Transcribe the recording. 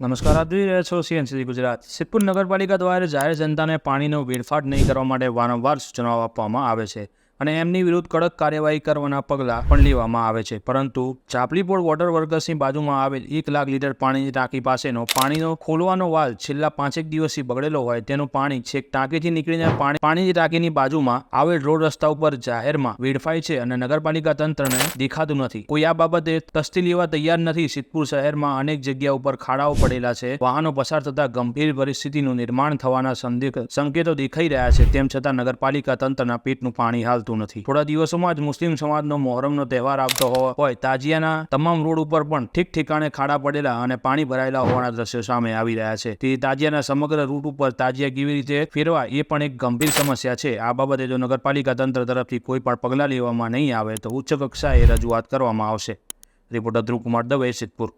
નમસ્કાર, આપ જોઈ રહ્યા છો સીએનસીસી ગુજરાત। સિદ્ધપુર નગરપાલિકા દ્વારા જાહેર જનતાને પાણીનો વેડફાટ નહીં કરવા માટે વારંવાર સૂચનાઓ આપવામાં આવે છે અને એમની વિરુદ્ધ કડક કાર્યવાહી કરવાના પગલાં પણ લેવામાં આવે છે, પરંતુ ચાપલીપોળ વોટર વર્કસની બાજુમાં આવેલ 1 લાખ લીટર પાણીની ટાંકી પાસેનો પાણીનો ખોલવાનો વાલ્વ છેલ્લા 5 દિવસથી બગડેલો હોય તેનું પાણી છેક ટાંકીથી નીકળીને પાણીની ટાંકીની બાજુમાં આવેલ રોડ રસ્તા ઉપર જાહેરમાં વેડફાય છે અને નગરપાલિકા તંત્રને દેખાતું નથી। કોઈ આ બાબતે તસ્દી લેવા તૈયાર નથી। સિદ્ધપુર શહેરમાં અનેક જગ્યા ઉપર ખાડાઓ પડેલા છે, વાહનો પસાર થતા ગંભીર પરિસ્થિતિનું નિર્માણ થવાના સંકેતો દેખાઈ રહ્યા છે, તેમ છતાં નગરપાલિકા તંત્રના પેટનું પાણી હાલતું નથી। થોડા દિવસોમાં જ મુસ્લિમ સમાજનો મોહરમનો તહેવાર આવતો હોય તાજિયાના તમામ રોડ ઉપર પણ ઠીક ઠેકાણે ખાડા પડેલા અને પાણી ભરાયેલા હોવાના દ્રશ્યો સામે આવી રહ્યા છે। તે તાજિયાના સમગ્ર રૂટ ઉપર તાજિયા કેવી રીતે ફેરવા એ પણ એક ગંભીર સમસ્યા છે। આ બાબતે જો નગરપાલિકા તંત્ર તરફથી કોઈ પણ પગલાં લેવામાં નહીં આવે તો ઉચ્ચ કક્ષાએ રજૂઆત કરવામાં આવશે। રિપોર્ટર ધ્રુવ કુમાર દવે, સિદ્ધપુર।